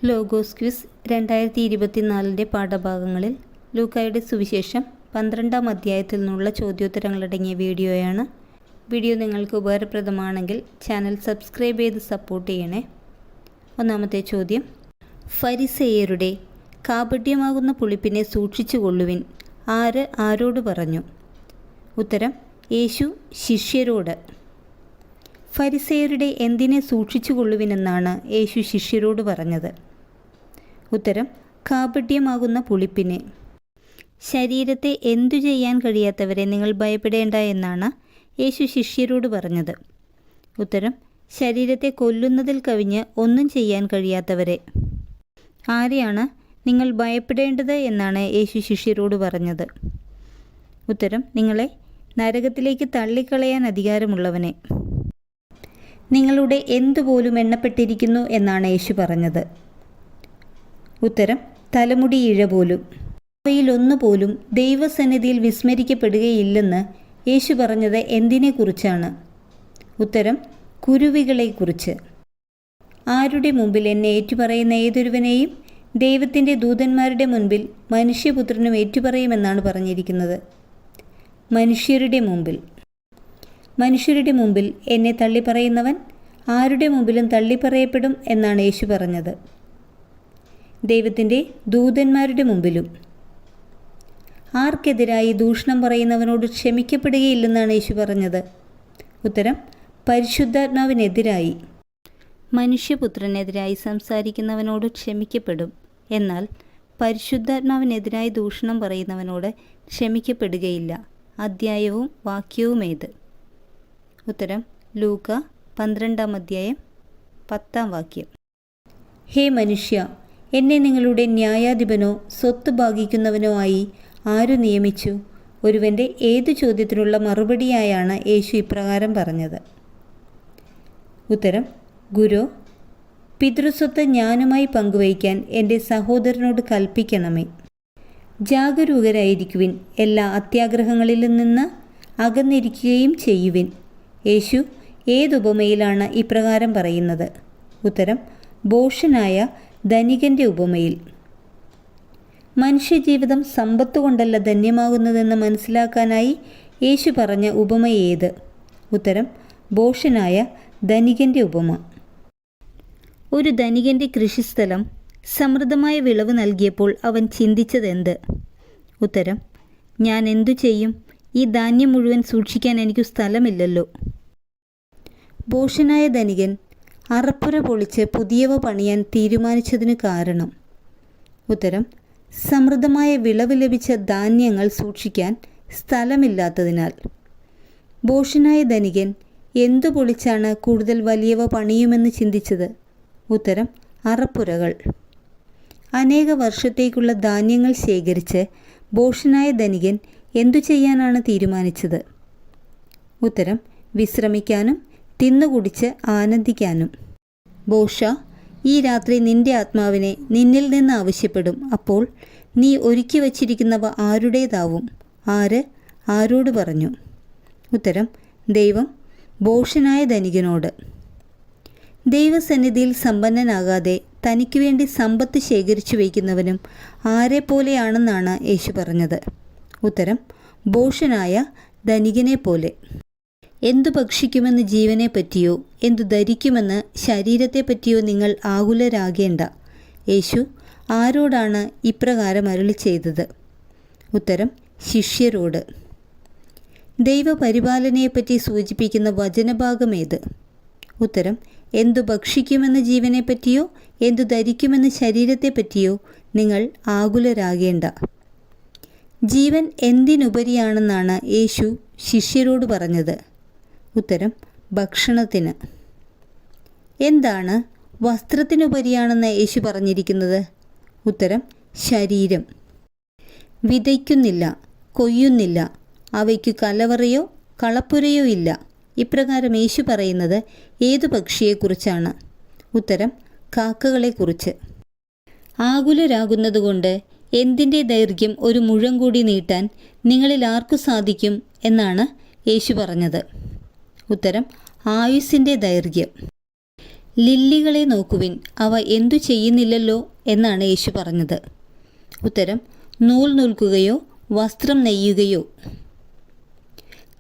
Logos quiz 2024 പാഠഭാഗങ്ങളിൽ ലൂക്കായുടെ സുവിശേഷം 12-ാം അധ്യായത്തിൽ നിന്നുള്ള ചോദ്യോത്തരങ്ങളടങ്ങിയ വീഡിയോയാണ്. വീഡിയോ നിങ്ങൾക്ക് ഉപകാരപ്രദമാണെങ്കിൽ ചാനൽ സബ്സ്ക്രൈബ് ചെയ്ത് സപ്പോർട്ട് ചെയ്യണേ. ഒന്നാമത്തെ ചോദ്യം, ഫരിസേയരുടെ കാപട്യമാകുന്ന പുളിപ്പിനെ സൂക്ഷിച്ചു കൊള്ളുവിൻ ആര് ആരോട് പറഞ്ഞു? ഉത്തരം, യേശു ശിഷ്യരോട്. ഫരിസേയരുടെ എന്തിനെ സൂക്ഷിച്ചു കൊള്ളുവിനെന്നാണ് യേശു ശിഷ്യരോട് പറഞ്ഞത്? ഉത്തരം, കാപട്യമാകുന്ന പുളിപ്പിനെ. ശരീരത്തെ എന്തു ചെയ്യാൻ കഴിയാത്തവരെ നിങ്ങൾ ഭയപ്പെടേണ്ട എന്നാണ് യേശു ശിഷ്യരോട് പറഞ്ഞത്. ഉത്തരം, ശരീരത്തെ കൊല്ലുന്നതിൽ കവിഞ്ഞ് ഒന്നും ചെയ്യാൻ കഴിയാത്തവരെ. ആരെയാണ് നിങ്ങൾ ഭയപ്പെടേണ്ടത് എന്നാണ് യേശു ശിഷ്യരോട് പറഞ്ഞത്? ഉത്തരം, നിങ്ങളെ നരകത്തിലേക്ക് തള്ളിക്കളയാൻ അധികാരമുള്ളവനെ. നിങ്ങളുടെ എന്തുപോലും എണ്ണപ്പെട്ടിരിക്കുന്നു എന്നാണ് യേശു പറഞ്ഞത്. ഉത്തരം, തലമുടി ഇഴ പോലും. അവയിലൊന്നുപോലും ദൈവസന്നിധിയിൽ വിസ്മരിക്കപ്പെടുകയില്ലെന്ന് യേശു പറഞ്ഞത് എന്തിനെക്കുറിച്ചാണ്? ഉത്തരം, കുരുവികളെക്കുറിച്ച്. ആരുടെ മുമ്പിൽ എന്നെ ഏറ്റുപറയുന്ന ഏതൊരുവനെയും ദൈവത്തിൻ്റെ ദൂതന്മാരുടെ മുൻപിൽ മനുഷ്യപുത്രനും ഏറ്റുപറയുമെന്നാണ് പറഞ്ഞിരിക്കുന്നത്. മനുഷ്യരുടെ മുമ്പിൽ. മനുഷ്യരുടെ മുമ്പിൽ എന്നെ തള്ളിപ്പറയുന്നവൻ ആരുടെ മുമ്പിലും തള്ളിപ്പറയപ്പെടും എന്നാണ് യേശു പറഞ്ഞത്. ദൈവത്തിൻ്റെ ദൂതന്മാരുടെ മുമ്പിലും. ആർക്കെതിരായി ദൂഷണം പറയുന്നവനോട് ക്ഷമിക്കപ്പെടുകയില്ലെന്നാണ് യേശു പറഞ്ഞത്? ഉത്തരം, പരിശുദ്ധാത്മാവിനെതിരായി. മനുഷ്യപുത്രനെതിരായി സംസാരിക്കുന്നവനോട് ക്ഷമിക്കപ്പെടും, എന്നാൽ പരിശുദ്ധാത്മാവിനെതിരായി ദൂഷണം പറയുന്നവനോട് ക്ഷമിക്കപ്പെടുകയില്ല. അധ്യായവും വാക്യവുമേത്? ഉത്തരം, ലൂക്ക 12-ാം അധ്യായം 10-ാം വാക്യം. ഹേ മനുഷ്യ, എന്നെ നിങ്ങളുടെ ന്യായാധിപനോ സ്വത്ത് ഭാഗിക്കുന്നവനോ ആയി ആരു നിയമിച്ചു? ഒരുവൻ്റെ ഏതു ചോദ്യത്തിനുള്ള മറുപടിയായാണ് യേശു ഇപ്രകാരം പറഞ്ഞത്? ഉത്തരം, ഗുരു, പിതൃസ്വത്ത് ഞാനുമായി പങ്കുവയ്ക്കാൻ എൻ്റെ സഹോദരനോട് കൽപ്പിക്കണമേ. ജാഗരൂകരായിരിക്കുവിൻ, എല്ലാ അത്യാഗ്രഹങ്ങളിൽ നിന്ന് അകന്നിരിക്കുകയും ചെയ്യുവിൻ. യേശു ഏതുപമയിലാണ് ഇപ്രകാരം പറയുന്നത്? ഉത്തരം, ഭോഷനായ ധനികൻ്റെ ഉപമയിൽ. മനുഷ്യജീവിതം സമ്പത്ത് കൊണ്ടല്ല ധന്യമാകുന്നതെന്ന് മനസ്സിലാക്കാനായി യേശു പറഞ്ഞ ഉപമ ഏത്? ഉത്തരം, ഭോഷനായ ധനികൻ്റെ ഉപമ. ഒരു ധനികൻ്റെ കൃഷിസ്ഥലം സമൃദ്ധമായ വിളവ് നൽകിയപ്പോൾ അവൻ ചിന്തിച്ചതെന്ത്? ഉത്തരം, ഞാൻ എന്തു ചെയ്യും? ഈ ധാന്യം മുഴുവൻ സൂക്ഷിക്കാൻ എനിക്ക് സ്ഥലമില്ലല്ലോ. ഭോഷനായ ധനികൻ അറപ്പുര പൊളിച്ച് പുതിയവ പണിയാൻ തീരുമാനിച്ചതിന് കാരണം? ഉത്തരം, സമൃദ്ധമായ വിളവ് ലഭിച്ച ധാന്യങ്ങൾ സൂക്ഷിക്കാൻ സ്ഥലമില്ലാത്തതിനാൽ. ഭോഷനായ ധനികൻ എന്തു പൊളിച്ചാണ് കൂടുതൽ വലിയവ പണിയുമെന്ന് ചിന്തിച്ചത്? ഉത്തരം, അറപ്പുരകൾ. അനേക വർഷത്തേക്കുള്ള ധാന്യങ്ങൾ ശേഖരിച്ച് ഭോഷനായ ധനികൻ എന്തു ചെയ്യാനാണ് തീരുമാനിച്ചത്? ഉത്തരം, വിശ്രമിക്കാനും തിന്നുകുടിച്ച് ആനന്ദിക്കാനും. ഭോഷ, ഈ രാത്രി നിന്റെ ആത്മാവിനെ നിന്നിൽ നിന്ന് ആവശ്യപ്പെടും. അപ്പോൾ നീ ഒരുക്കി വച്ചിരിക്കുന്നവ ആരുടേതാവും? ആര് ആരോട് പറഞ്ഞു? ഉത്തരം, ദൈവം ഭോഷനായ ധനികനോട്. ദൈവസന്നിധിയിൽ സമ്പന്നനാകാതെ തനിക്ക് വേണ്ടി സമ്പത്ത് ശേഖരിച്ചു വയ്ക്കുന്നവനും ആരെപ്പോലെയാണെന്നാണ് യേശു പറഞ്ഞത്? ഉത്തരം, ഭോഷനായ ധനികനെ പോലെ. എന്തു ഭക്ഷിക്കുമെന്ന് ജീവനെ പറ്റിയോ എന്തു ധരിക്കുമെന്ന് ശരീരത്തെ പറ്റിയോ നിങ്ങൾ ആകുലരാകേണ്ട. യേശു ആരോടാണ് ഇപ്രകാരം അരുളി ചെയ്തത്? ഉത്തരം, ശിഷ്യരോട്. ദൈവപരിപാലനയെപ്പറ്റി സൂചിപ്പിക്കുന്ന വചനഭാഗമേത്? ഉത്തരം, എന്തു ഭക്ഷിക്കുമെന്ന് ജീവനെ പറ്റിയോ എന്തു ധരിക്കുമെന്ന് ശരീരത്തെ പറ്റിയോ നിങ്ങൾ ആകുലരാകേണ്ട. ജീവൻ എന്തിനുപരിയാണെന്നാണ് യേശു ശിഷ്യരോട് പറഞ്ഞത്? ഉത്തരം, ഭക്ഷണത്തിന്. എന്താണ് വസ്ത്രത്തിനുപരിയാണെന്ന് യേശു പറഞ്ഞിരിക്കുന്നത്? ഉത്തരം, ശരീരം. വിതയ്ക്കുന്നില്ല, കൊയ്യുന്നില്ല, അവയ്ക്കു കലവറയോ കളപ്പുരയോ ഇല്ല. ഇപ്രകാരം യേശു പറയുന്നത് ഏതു പക്ഷിയെക്കുറിച്ചാണ്? ഉത്തരം, കാക്കകളെക്കുറിച്ച്. ആകുലരാകുന്നതുകൊണ്ട് എന്തിൻ്റെ ദൈർഘ്യം ഒരു മുഴം കൂടി നീട്ടാൻ നിങ്ങളിൽ ആർക്കു സാധിക്കും എന്നാണ് യേശു പറഞ്ഞത്? ഉത്തരം, ആയുസ്സിൻ്റെ ദൈർഘ്യം. ലില്ലികളെ നോക്കുവിൻ, അവ എന്തു ചെയ്യുന്നില്ലല്ലോ എന്നാണ് യേശു പറഞ്ഞത്. ഉത്തരം: നൂൽ നൂൽക്കുകയോ വസ്ത്രം നെയ്യുകയോ.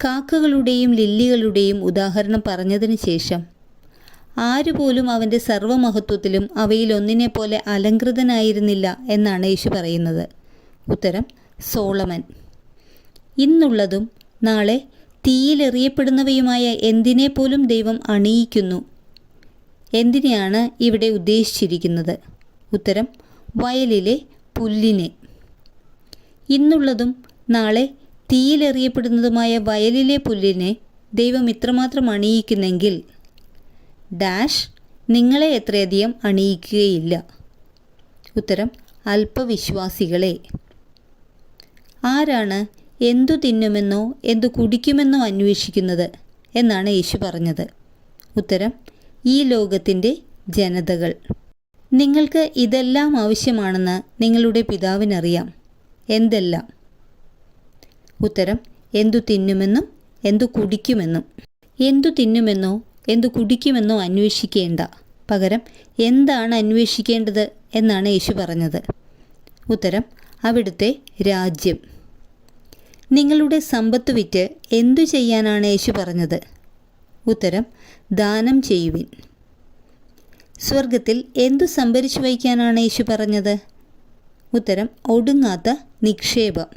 കാക്കകളുടെയും ലില്ലികളുടെയും ഉദാഹരണം പറഞ്ഞതിന് ശേഷം ആരുപോലും അവൻ്റെ സർവ്വമഹത്വത്തിലും അവയിലൊന്നിനെപ്പോലെ അലങ്കൃതനായിരുന്നില്ല എന്നാണ് യേശു പറയുന്നത്. ഉത്തരം: സോളമൻ. ഇന്നുള്ളതും നാളെ തീയിലെറിയപ്പെടുന്നവയുമായ എന്തിനെപ്പോലും ദൈവം അണിയിക്കുന്നു. എന്തിനെയാണ് ഇവിടെ ഉദ്ദേശിച്ചിരിക്കുന്നത്? ഉത്തരം: വയലിലെ പുല്ലിനെ. ഇന്നുള്ളതും നാളെ തീയിലെറിയപ്പെടുന്നതുമായ വയലിലെ പുല്ലിനെ ദൈവം ഇത്രമാത്രം അണിയിക്കുന്നെങ്കിൽ ഡാഷ് നിങ്ങളെ എത്രയധികം അണിയിക്കുകയില്ല. ഉത്തരം: അല്പവിശ്വാസികളെ. ആരാണ് എന്തു തിന്നുമെന്നോ എന്തു കുടിക്കുമെന്നോ അന്വേഷിക്കുന്നത് എന്നാണ് യേശു പറഞ്ഞത്? ഉത്തരം: ഈ ലോകത്തിൻ്റെ ജനതകൾ. നിങ്ങൾക്ക് ഇതെല്ലാം ആവശ്യമാണെന്ന് നിങ്ങളുടെ പിതാവിനറിയാം. എന്തെല്ലാം? ഉത്തരം: എന്തു തിന്നുമെന്നും എന്തു കുടിക്കുമെന്നും. എന്തു തിന്നുമെന്നോ എന്തു കുടിക്കുമെന്നോ അന്വേഷിക്കേണ്ട, പകരം എന്താണ് അന്വേഷിക്കേണ്ടത് എന്നാണ് യേശു പറഞ്ഞത്? ഉത്തരം: അവിടുത്തെ രാജ്യം. നിങ്ങളുടെ സമ്പത്ത് വിറ്റ് എന്തു ചെയ്യാനാണ് യേശു പറഞ്ഞത്? ഉത്തരം: ദാനം ചെയ്യുവിൻ. സ്വർഗത്തിൽ എന്തു സംഭരിച്ചു വയ്ക്കാനാണ് യേശു പറഞ്ഞത്? ഉത്തരം: ഒടുങ്ങാത്ത നിക്ഷേപം.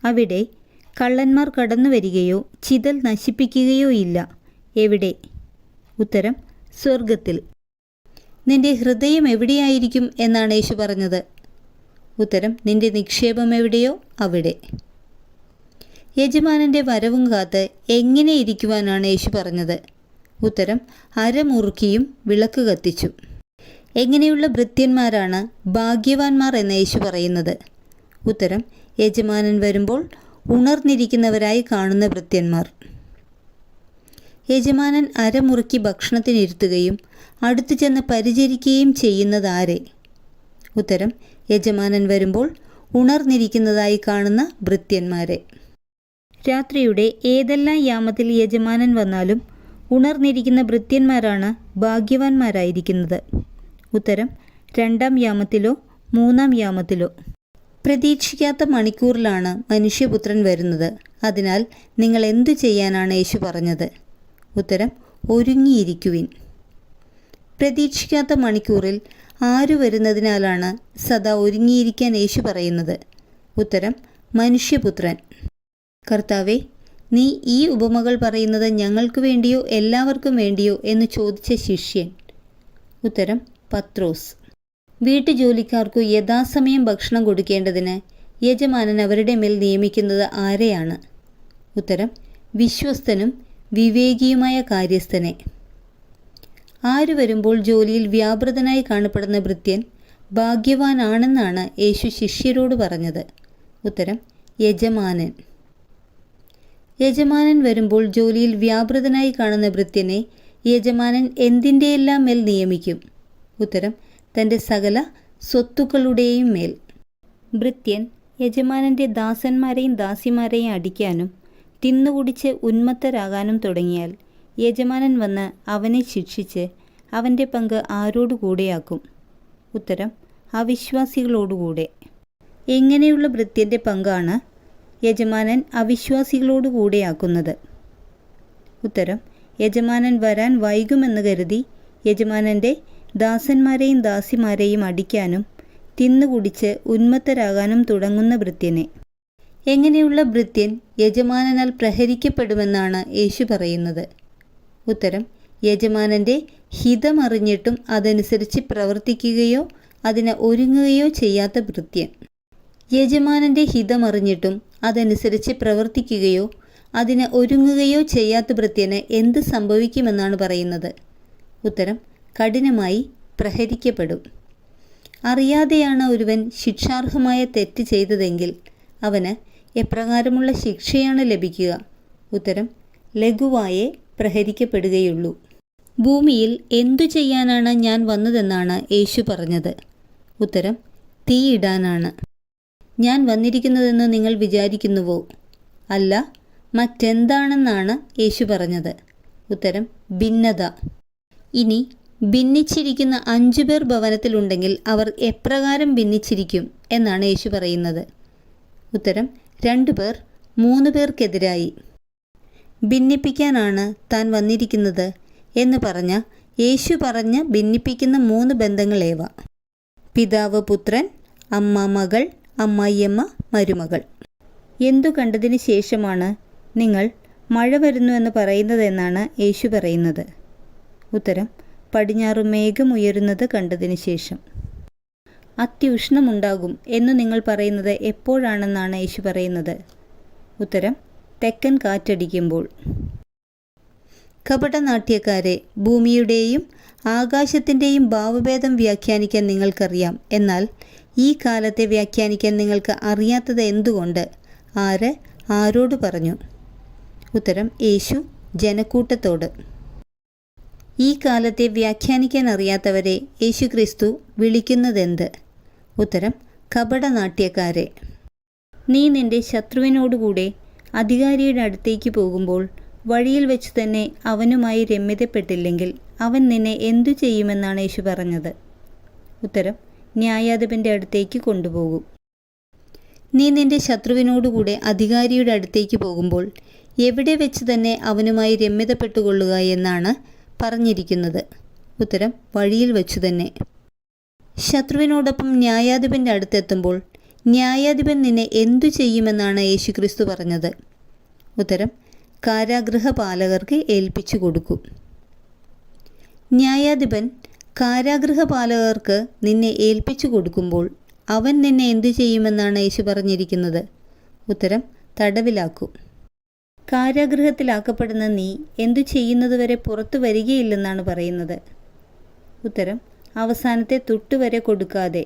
അവിടെ കള്ളന്മാർ കടന്നു വരികയോ ചിതൽ നശിപ്പിക്കുകയോ ഇല്ല. എവിടെ? ഉത്തരം: സ്വർഗത്തിൽ. നിന്റെ ഹൃദയം എവിടെയായിരിക്കും എന്നാണ് യേശു പറഞ്ഞത്? ഉത്തരം: നിന്റെ നിക്ഷേപം എവിടെയോ അവിടെ. യജമാനൻ്റെ വരവും കാത്ത് എങ്ങനെ ഇരിക്കുവാനാണ് യേശു പറഞ്ഞത്? ഉത്തരം: അരമുറുക്കിയും വിളക്ക് കത്തിച്ചും. എങ്ങനെയുള്ള ഭൃത്യന്മാരാണ് ഭാഗ്യവാന്മാർ എന്ന് യേശു പറയുന്നത്? ഉത്തരം: യജമാനൻ വരുമ്പോൾ ഉണർന്നിരിക്കുന്നവരായി കാണുന്ന ഭൃത്യന്മാർ. യജമാനൻ അരമുറുക്കി ഭക്ഷണത്തിനിരുത്തുകയും അടുത്തു ചെന്ന് പരിചരിക്കുകയും ചെയ്യുന്നതാരെ? ഉത്തരം: യജമാനൻ വരുമ്പോൾ ഉണർന്നിരിക്കുന്നതായി കാണുന്ന ഭൃത്യന്മാരെ. രാത്രിയുടെ ഏതെല്ലാം യാമത്തിൽ യജമാനൻ വന്നാലും ഉണർന്നിരിക്കുന്ന ഭൃത്യന്മാരാണ് ഭാഗ്യവാന്മാരായിരിക്കുന്നത്. ഉത്തരം: 2-ാം യാമത്തിലോ 3-ാം യാമത്തിലോ. പ്രതീക്ഷിക്കാത്ത മണിക്കൂറിലാണ് മനുഷ്യപുത്രൻ വരുന്നത്. അതിനാൽ നിങ്ങൾ എന്തു ചെയ്യാനാണ് യേശു പറഞ്ഞത്? ഉത്തരം: ഒരുങ്ങിയിരിക്കുവിൻ. പ്രതീക്ഷിക്കാത്ത മണിക്കൂറിൽ ആരു വരുന്നതിനാലാണ് സദാ ഒരുങ്ങിയിരിക്കാൻ യേശു പറയുന്നത്? ഉത്തരം: മനുഷ്യപുത്രൻ. കർത്താവേ, നീ ഈ ഉപമകൾ പറയുന്നത് ഞങ്ങൾക്ക് വേണ്ടിയോ എല്ലാവർക്കും വേണ്ടിയോ എന്ന് ചോദിച്ച ശിഷ്യൻ? ഉത്തരം: പത്രോസ്. വീട്ടുജോലിക്കാർക്കു യഥാസമയം ഭക്ഷണം കൊടുക്കേണ്ടതിന് യജമാനൻ അവരുടെ മേൽ നിയമിക്കുന്നത് ആരെയാണ്? ഉത്തരം: വിശ്വസ്തനും വിവേകിയുമായ കാര്യസ്ഥനെ. ആര് വരുമ്പോൾ ജോലിയിൽ വ്യാപൃതനായി കാണപ്പെടുന്ന ഭൃത്യൻ ഭാഗ്യവാനാണെന്നാണ് യേശു ശിഷ്യരോട് പറഞ്ഞത്? ഉത്തരം: യജമാനൻ. യജമാനൻ വരുമ്പോൾ ജോലിയിൽ വ്യാപൃതനായി കാണുന്ന ഭൃത്യനെ യജമാനൻ എന്തിൻ്റെയെല്ലാം മേൽ നിയമിക്കും? ഉത്തരം: തൻ്റെ സകല സ്വത്തുക്കളുടെയും മേൽ. ഭൃത്യൻ യജമാനൻ്റെ ദാസന്മാരെയും ദാസിമാരെയും അടിക്കാനും തിന്നുകുടിച്ച് ഉന്മത്തരാകാനും തുടങ്ങിയാൽ യജമാനൻ വന്ന് അവനെ ശിക്ഷിച്ച് അവൻ്റെ പങ്ക് ആരോടുകൂടെയാക്കും? ഉത്തരം: അവിശ്വാസികളോടുകൂടെ. എങ്ങനെയുള്ള ഭൃത്യൻ്റെ പങ്കാണ് യജമാനൻ അവിശ്വാസികളോടുകൂടെയാക്കുന്നത്? ഉത്തരം: യജമാനൻ വരാൻ വൈകുമെന്ന് കരുതി യജമാനൻ്റെ ദാസന്മാരെയും ദാസിമാരെയും അടിക്കാനും തിന്നുകുടിച്ച് ഉന്മത്തരാകാനും തുടങ്ങുന്ന ഭൃത്യനെ. എങ്ങനെയുള്ള ഭൃത്യൻ യജമാനനാൽ പ്രഹരിക്കപ്പെടുമെന്നാണ് യേശു പറയുന്നത്? ഉത്തരം: യജമാനൻ്റെ ഹിതമറിഞ്ഞിട്ടും അതനുസരിച്ച് പ്രവർത്തിക്കുകയോ അതിന് ഒരുങ്ങുകയോ ചെയ്യാത്ത ഭൃത്യൻ. യജമാനൻ്റെ ഹിതമറിഞ്ഞിട്ടും അതനുസരിച്ച് പ്രവർത്തിക്കുകയോ അതിന് ഒരുങ്ങുകയോ ചെയ്യാത്ത ഭൃത്യന് എന്ത് സംഭവിക്കുമെന്നാണ് പറയുന്നത്? ഉത്തരം: കഠിനമായി പ്രഹരിക്കപ്പെടും. അറിയാതെയാണ് ഒരുവൻ ശിക്ഷാർഹമായ തെറ്റ് ചെയ്തതെങ്കിൽ അവന് എപ്രകാരമുള്ള ശിക്ഷയാണ് ലഭിക്കുക? ഉത്തരം: ലഘുവായേ പ്രഹരിക്കപ്പെടുകയുള്ളൂ. ഭൂമിയിൽ എന്തു ചെയ്യാനാണ് ഞാൻ വന്നതെന്നാണ് യേശു പറഞ്ഞത്? ഉത്തരം: തീയിടാനാണ്. ഞാൻ വന്നിരിക്കുന്നതെന്ന് നിങ്ങൾ വിചാരിക്കുന്നുവോ? അല്ല, മറ്റെന്താണെന്നാണ് യേശു പറഞ്ഞത്? ഉത്തരം: ഭിന്നത. ഇനി ഭിന്നിച്ചിരിക്കുന്ന 5 പേർ ഭവനത്തിലുണ്ടെങ്കിൽ അവർ എപ്രകാരം ഭിന്നിച്ചിരിക്കും എന്നാണ് യേശു പറയുന്നത്. ഉത്തരം 2 പേർ 3 പേർക്കെതിരായി. ഭിന്നിപ്പിക്കാനാണ് താൻ വന്നിരിക്കുന്നത് എന്ന് പറഞ്ഞ യേശു പറഞ്ഞ ഭിന്നിപ്പിക്കുന്ന 3 ബന്ധങ്ങളേവ? പിതാവ് പുത്രൻ, അമ്മ മകൾ, അമ്മായിയമ്മ മരുമകൾ. എന്തു കണ്ടതിന് ശേഷമാണ് നിങ്ങൾ മഴ വരുന്നു എന്ന് പറയുന്നതെന്നാണ് യേശു പറയുന്നത്? ഉത്തരം പടിഞ്ഞാറു മേഘം ഉയരുന്നത് കണ്ടതിന് ശേഷം. അത്യുഷ്ണമുണ്ടാകും എന്ന് നിങ്ങൾ പറയുന്നത് എപ്പോഴാണെന്നാണ് യേശു പറയുന്നത്? ഉത്തരം തെക്കൻ കാറ്റടിക്കുമ്പോൾ. കപടനാട്യക്കാരെ, ഭൂമിയുടെയും ആകാശത്തിൻ്റെയും ഭാവഭേദം വ്യാഖ്യാനിക്കാൻ നിങ്ങൾക്കറിയാം, എന്നാൽ ഈ കാലത്തെ വ്യാഖ്യാനിക്കാൻ നിങ്ങൾക്ക് അറിയാത്തത് എന്തുകൊണ്ട്? ആര് ആരോട് പറഞ്ഞു? ഉത്തരം യേശു ജനക്കൂട്ടത്തോട്. ഈ കാലത്തെ വ്യാഖ്യാനിക്കാൻ അറിയാത്തവരെ യേശു ക്രിസ്തു വിളിക്കുന്നതെന്ത്? ഉത്തരം കപടനാട്യക്കാരെ. നീ നിന്റെ ശത്രുവിനോടുകൂടെ അധികാരിയുടെ അടുത്തേക്ക് പോകുമ്പോൾ വഴിയിൽ വെച്ച് തന്നെ അവനുമായി രമ്യതപ്പെട്ടില്ലെങ്കിൽ അവൻ നിന്നെ എന്തു ചെയ്യുമെന്നാണ് യേശു പറഞ്ഞത്? ഉത്തരം ന്യായാധിപൻ്റെ അടുത്തേക്ക് കൊണ്ടുപോകും. നീ നിന്റെ ശത്രുവിനോടുകൂടെ അധികാരിയുടെ അടുത്തേക്ക് പോകുമ്പോൾ എവിടെ വെച്ച് തന്നെ അവനുമായി രമ്യതപ്പെട്ടുകൊള്ളുക എന്നാണ് പറഞ്ഞിരിക്കുന്നത്? ഉത്തരം വഴിയിൽ വെച്ചു തന്നെ. ശത്രുവിനോടൊപ്പം ന്യായാധിപൻ്റെ അടുത്തെത്തുമ്പോൾ ന്യായാധിപൻ നിന്നെ എന്തു ചെയ്യുമെന്നാണ് യേശു ക്രിസ്തു പറഞ്ഞത്? ഉത്തരം കാരാഗൃഹപാലകർക്ക് ഏൽപ്പിച്ചു കൊടുക്കും. ന്യായാധിപൻ കാരാഗൃഹപാലകർക്ക് നിന്നെ ഏൽപ്പിച്ചു കൊടുക്കുമ്പോൾ അവൻ നിന്നെ എന്തു ചെയ്യുമെന്നാണ് യേശു പറഞ്ഞിരിക്കുന്നത്? ഉത്തരം തടവിലാക്കും. കാരാഗൃഹത്തിലാക്കപ്പെടുന്ന നീ എന്തു ചെയ്യുന്നതുവരെ പുറത്തു വരികയില്ലെന്നാണ് പറയുന്നത്? ഉത്തരം അവസാനത്തെ തുട്ടുവരെ കൊടുക്കാതെ